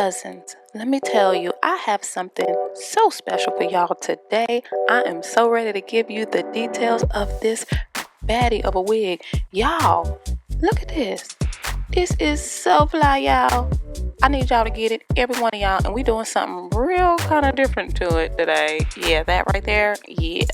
cousins, let me tell you, I have something so special for y'all today. I am so ready to give you the details of this baddie of a wig. Y'all, look at this. This is so fly, y'all. I need y'all to get it, every one of y'all, and we doing something real kind of different to it today. Yeah, that right there, yeah.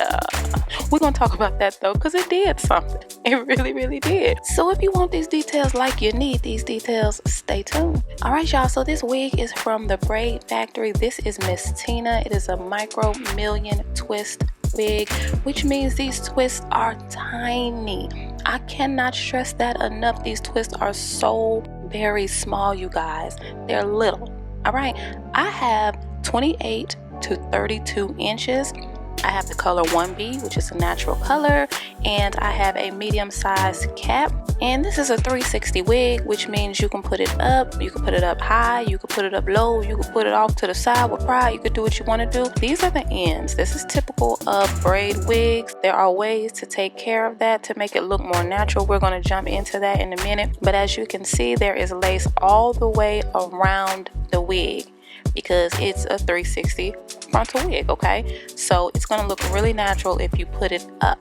We're gonna talk about that though, because it did something. It really, really did. So if you want these details like you need these details, stay tuned. All right, y'all, so this wig is from the Braid Factory. This is Miss Tina. It is a micro million twist wig, which means these twists are tiny. I cannot stress that enough. These twists are so very small, you guys. They're little. All right, I have 28 to 32 inches. I have the color 1B, which is a natural color, and I have a medium-sized cap. And this is a 360 wig, which means you can put it up, you can put it up high, you can put it up low, you can put it off to the side with pride. You could do what you want to do. These are the ends. This is typical of braid wigs. There are ways to take care of that to make it look more natural. We're going to jump into that in a minute. But as you can see, there is lace all the way around the wig, because it's a 360 frontal wig, okay? So it's gonna look really natural if you put it up.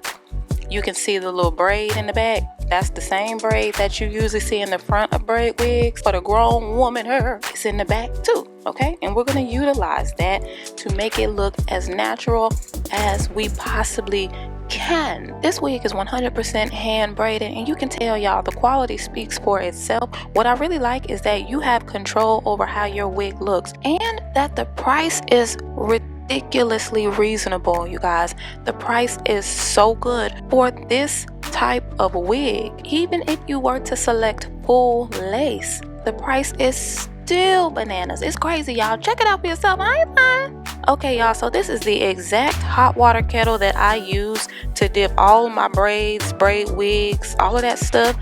You can see the little braid in the back. That's the same braid that you usually see in the front of braid wigs. For the grown woman hair, it's in the back too, okay? And we're gonna utilize that to make it look as natural as we possibly can. This wig is 100% hand braided, and you can tell, y'all, the quality speaks for itself. What I really like is that you have control over how your wig looks, and that the price is ridiculously reasonable, you guys. The price is so good for this type of wig. Even if you were to select full lace, the price is still bananas. It's crazy, y'all. Check it out for yourself. I ain't lying. Okay, y'all, so this is the exact hot water kettle that I use to dip all my braids, braid wigs, all of that stuff.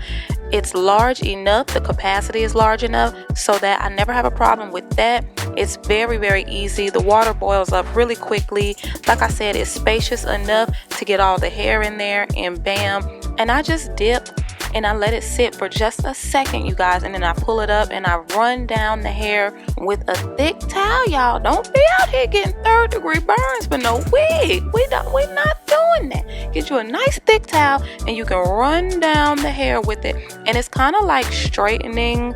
It's large enough, the capacity is large enough so that I never have a problem with that. It's very, very easy. The water boils up really quickly. Like I said, it's spacious enough to get all the hair in there, and bam. And I just dip and I let it sit for just a second, you guys, and then I pull it up and I run down the hair with a thick towel, y'all. Don't be out here getting third-degree burns for no wig. We're not doing that. Get you a nice thick towel and you can run down the hair with it. And it's kind of like straightening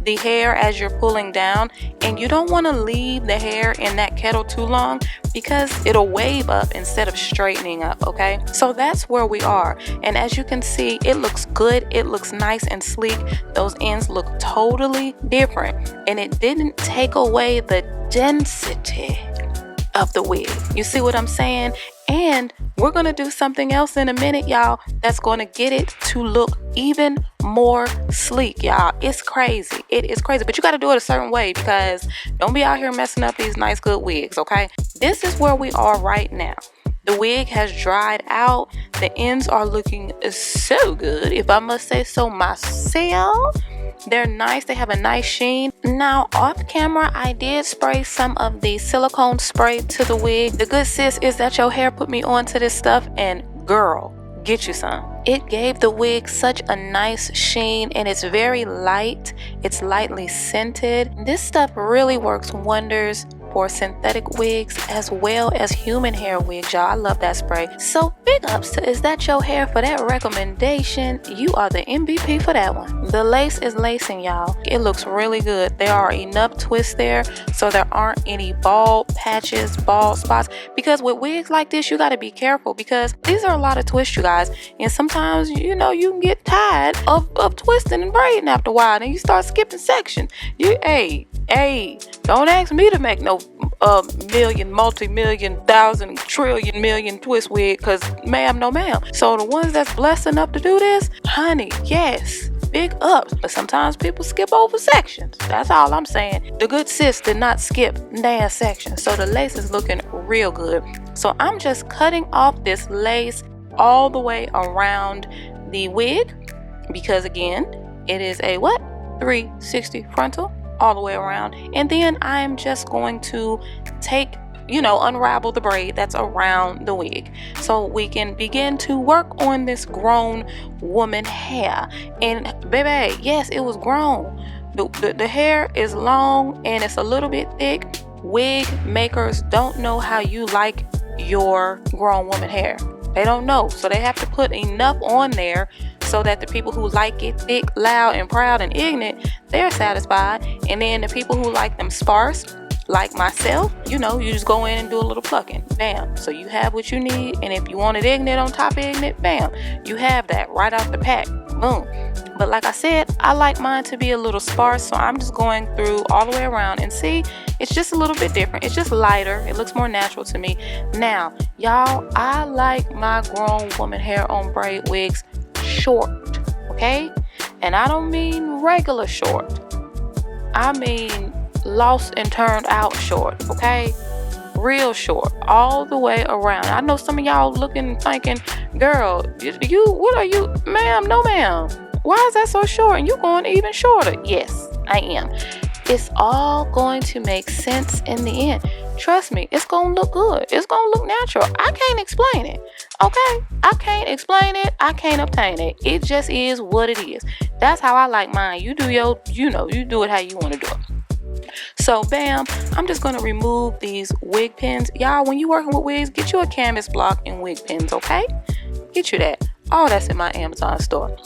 the hair as you're pulling down, and you don't want to leave the hair in that kettle too long because it'll wave up instead of straightening up, okay? So that's where we are, and as you can see, it looks good. It looks nice and sleek. Those ends look totally different, and it didn't take away the density of the wig. You see what I'm saying? And we're gonna do something else in a minute, y'all, that's gonna get it to look even more sleek, y'all. It's crazy. It is crazy, but you gotta do it a certain way, because don't be out here messing up these nice good wigs, okay? This is where we are right now. The wig has dried out. The ends are looking so good, if I must say so myself. They're nice. They have a nice sheen. Now, off camera, I did spray some of the silicone spray to the wig. The good sis is that your hair put me onto this stuff, and girl, get you some. It gave the wig such a nice sheen, and it's very light. It's lightly scented. This stuff really works wonders for synthetic wigs as well as human hair wigs, y'all. I love that spray. So big ups to Is That Your Hair for that recommendation. You are the MVP for that one. The lace is lacing, y'all. It looks really good. There are enough twists there so there aren't any bald patches, bald spots, because with wigs like this, you got to be careful, because these are a lot of twists, you guys, and sometimes, you know, you can get tired of twisting and braiding after a while, and you start skipping sections. Hey, don't ask me to make no million, multi-million, thousand, trillion, million twist wig, because ma'am, no ma'am. So the ones that's blessed enough to do this, honey, yes, big ups. But sometimes people skip over sections. That's all I'm saying. The good sis did not skip damn sections. So the lace is looking real good. So I'm just cutting off this lace all the way around the wig, because again, it is a 360 frontal all the way around. And then I'm just going to unravel the braid that's around the wig so we can begin to work on this grown woman hair. And baby, yes, it was grown The hair is long and it's a little bit thick. Wig makers don't know how you like your grown woman hair. They don't know, so they have to put enough on there so that the people who like it thick, loud, and proud and ignorant, they're satisfied. And then the people who like them sparse, like myself, you just go in and do a little plucking. Bam. So you have what you need. And if you want it ignorant on top of ignorant, bam, you have that right out the pack. Boom. But like I said, I like mine to be a little sparse, so I'm just going through all the way around and see, it's just a little bit different. It's just lighter. It looks more natural to me. Now, y'all, I like my grown woman hair on braid wigs short, okay? And I don't mean regular short. I mean lost and turned out short, okay? Real short, all the way around. I know some of y'all looking and thinking, girl, what are you, ma'am? No, ma'am. Why is that so short? And you going even shorter? Yes, I am. It's all going to make sense in the end. Trust me, it's going to look good. It's going to look natural. I can't explain it, okay? I can't explain it. I can't obtain it. It just is what it is. That's how I like mine. You do you do it how you want to do it. So bam, I'm just going to remove these wig pins. Y'all, when you're working with wigs, get you a canvas block and wig pins, okay? Get you that. All that's in my Amazon store.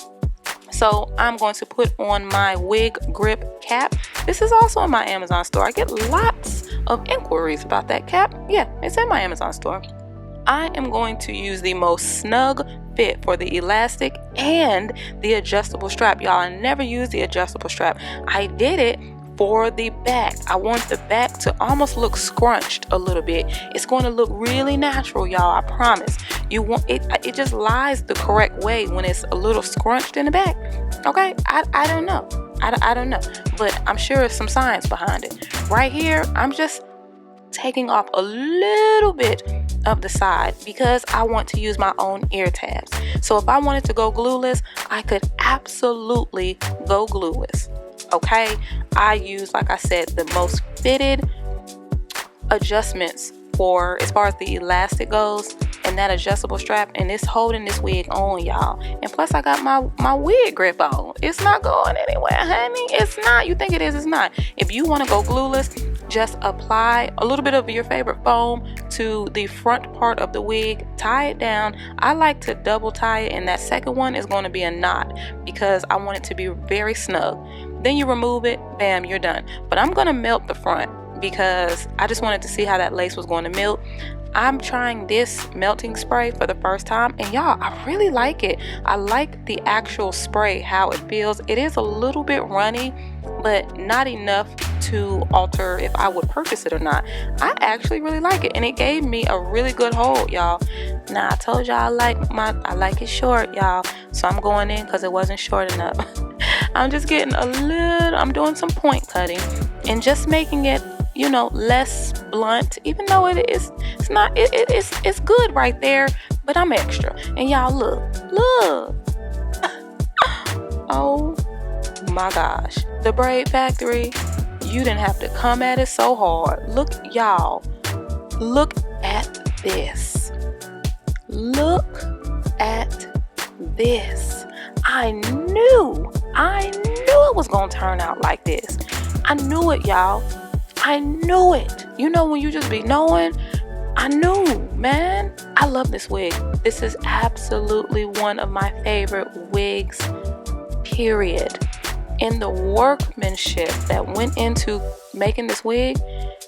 So I'm going to put on my wig grip cap. This is also in my Amazon store. I get lots of inquiries about that cap. Yeah, it's in my Amazon store. I am going to use the most snug fit for the elastic and the adjustable strap. Y'all, I never use the adjustable strap. I did it for the back. I want the back to almost look scrunched a little bit. It's going to look really natural, y'all. I promise. You want it. It just lies the correct way when it's a little scrunched in the back. Okay, I don't know. I don't know, but I'm sure there's some science behind it. Right here, I'm just taking off a little bit of the side because I want to use my own ear tabs. So if I wanted to go glueless, I could absolutely go glueless. Okay, I use, like I said, the most fitted adjustments for as far as the elastic goes and that adjustable strap, and it's holding this wig on, y'all. And plus I got my wig grip on. It's not going anywhere, honey. It's not. You think it is, it's not. If you want to go glueless, just apply a little bit of your favorite foam to the front part of the wig, tie it down. I like to double tie it, and that second one is going to be a knot because I want it to be very snug. Then you remove it, bam, you're done. But I'm going to melt the front because I just wanted to see how that lace was going to melt. I'm trying this melting spray for the first time, and y'all, I really like it. I like the actual spray, how it feels. It is a little bit runny, but not enough to alter if I would purchase it or not. I actually really like it, and it gave me a really good hold, y'all. Now I told y'all I like it short, y'all, so I'm going in because it wasn't short enough. I'm just getting I'm doing some point cutting and just making it, less blunt, even though it's good right there, but I'm extra. And y'all, look. Oh my gosh, the Braid Factory, you didn't have to come at it so hard. Look, y'all, look at this. Look at this. I knew it was gonna turn out like this. I knew it, y'all. I knew it. When you just be knowing, I knew, man. I love this wig. This is absolutely one of my favorite wigs, period. And the workmanship that went into making this wig,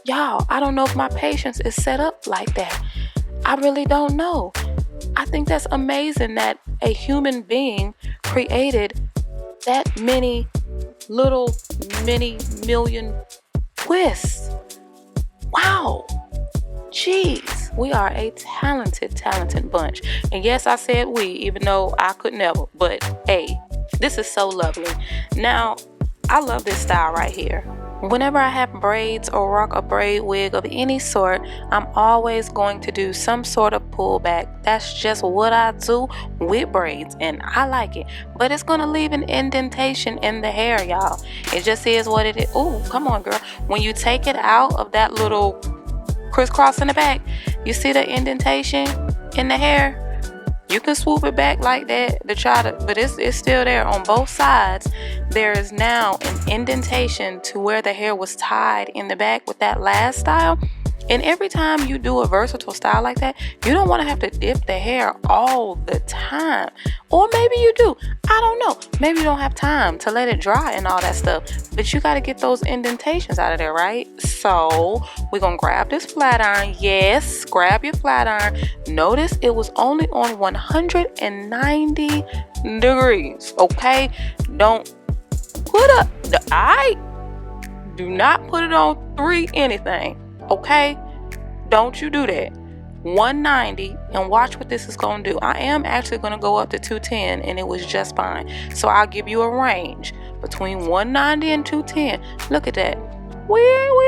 y'all, I don't know if my patience is set up like that. I really don't know. I think that's amazing that a human being created that many little million twists. Wow. Jeez. We are a talented bunch. And yes, I said we, even though I could never. But hey, this is so lovely. Now, I love this style right here. Whenever I have braids or rock a braid wig of any sort, I'm always going to do some sort of pullback. That's just what I do with braids, and I like it. But it's going to leave an indentation in the hair, y'all. It just is what it is. Ooh, come on, girl. When you take it out of that little crisscross in the back, you see the indentation in the hair? You can swoop it back like that to try to, but it's still there on both sides. There is now an indentation to where the hair was tied in the back with that last style. And every time you do a versatile style like that, you don't want to have to dip the hair all the time. Or maybe you do. I don't know. Maybe you don't have time to let it dry and all that stuff. But you got to get those indentations out of there, right? So we're going to grab this flat iron. Yes, grab your flat iron. Notice it was only on 190 degrees. Okay? Don't put up do not put it on 3 anything. Okay, don't you do that. 190, and watch what this is going to do. I am actually going to go up to 210, and it was just fine. So I'll give you a range between 190 and 210. Look at that. We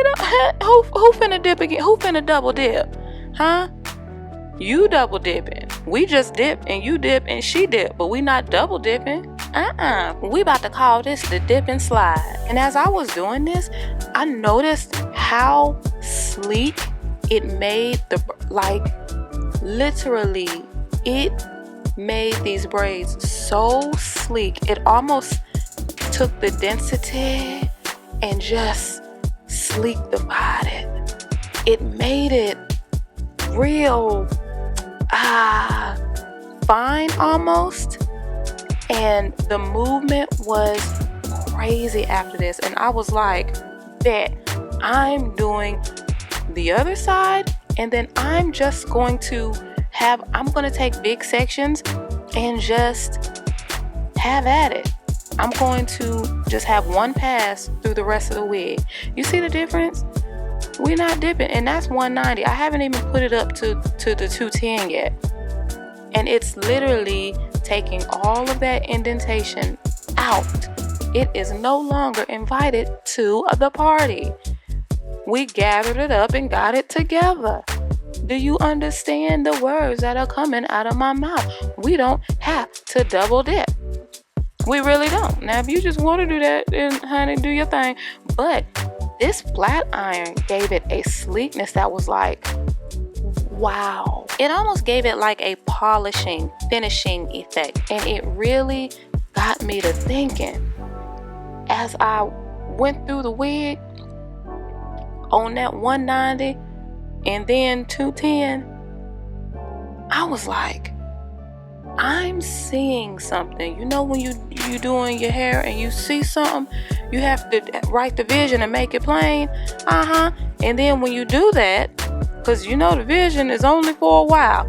don't. Who finna dip again? Who finna double dip? Huh? You double dipping. We just dip, and you dip, and she dip, but we not double dipping. We about to call this the dip and slide. And as I was doing this, I noticed how sleek it made literally it made these braids so sleek. It almost took the density and just sleekified it. It made it real fine almost. And the movement was crazy after this. And I was like, bet I'm doing the other side. And then I'm just going to take big sections and just have at it. I'm going to just have one pass through the rest of the wig. You see the difference? We're not dipping. And that's 190. I haven't even put it up to the 210 yet. And it's literally taking all of that indentation out. It is no longer invited to the party. We gathered it up and got it together. Do you understand the words that are coming out of my mouth? We don't have to double dip. We really don't. Now, if you just want to do that, then honey, do your thing. But this flat iron gave it a sleekness that was like, wow. It almost gave it like a polishing, finishing effect. And it really got me to thinking. As I went through the wig on that 190 and then 210, I was like, I'm seeing something. You know, when you doing your hair and you see something, you have to write the vision and make it plain. And then when you do that, because you know the vision is only for a while,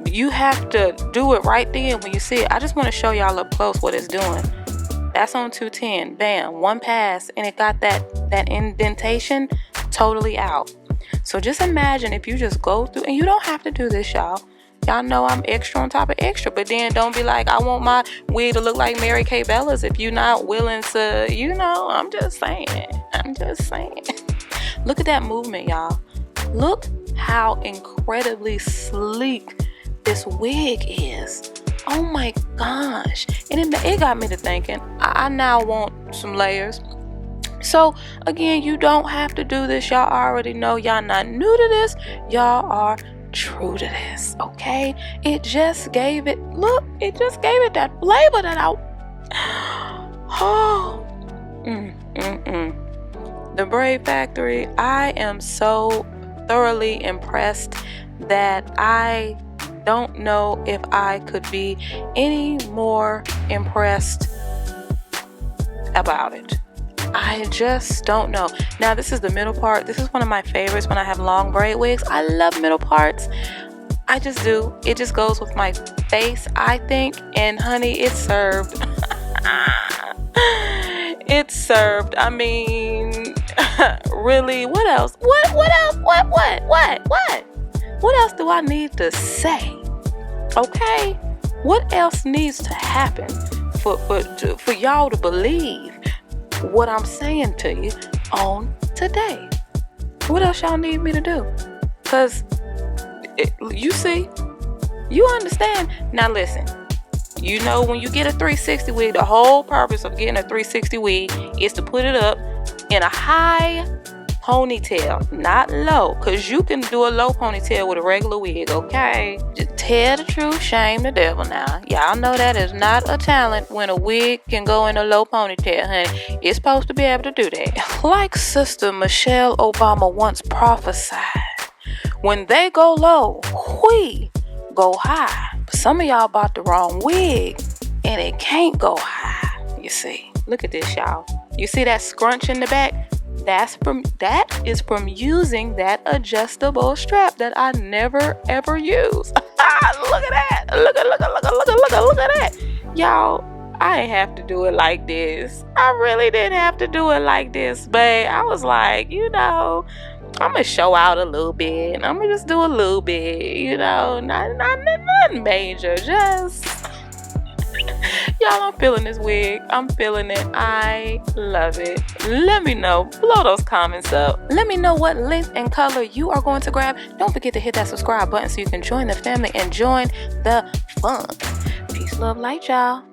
you have to do it right then when you see it. I just want to show y'all up close what it's doing. That's on 210. Bam, one pass, and it got that indentation totally out. So just imagine if you just go through, and you don't have to do this, y'all. Y'all know I'm extra on top of extra, but then don't be like, I want my wig to look like Mary Kay Bella's if you're not willing to, I'm just saying. Look at that movement, y'all. Look how incredibly sleek this wig is. Oh my gosh. And it got me to thinking, I now want some layers. So again, you don't have to do this. Y'all already know. Y'all not new to this. Y'all are true to this, okay? It just gave it that flavor that The Braid Factory, I am so thoroughly impressed that I don't know if I could be any more impressed about it. I just don't know. Now, this is the middle part. This is one of my favorites when I have long braid wigs. I love middle parts. I just do. It just goes with my face, I think. And honey, it's served. It's served. I mean, really, what else? What else? What else do I need to say? Okay? What else needs to happen for y'all to believe what I'm saying to you on today? What else y'all need me to do? Because you see, you understand. Now listen, you know, when you get a 360 wig, the whole purpose of getting a 360 wig is to put it up in a high ponytail, not low, because you can do a low ponytail with a regular wig, okay? Just tell the truth, shame the devil now. Y'all know that is not a talent when a wig can go in a low ponytail, honey. It's supposed to be able to do that. Like Sister Michelle Obama once prophesied, when they go low, we go high. But some of y'all bought the wrong wig, and it can't go high, you see. Look at this, y'all. You see that scrunch in the back? That is from using that adjustable strap that I never ever use. Look at that. Look at that. Y'all, I ain't have to do it like this. I really didn't have to do it like this, but I was like, you know, I'm gonna show out a little bit. I'm gonna just do a little bit, you know, nothing major, just y'all, I'm feeling this wig. I'm feeling it. I love it. Let me know. Blow those comments up. Let me know what length and color you are going to grab. Don't forget to hit that subscribe button so you can join the family and join the fun. Peace, love, light, y'all.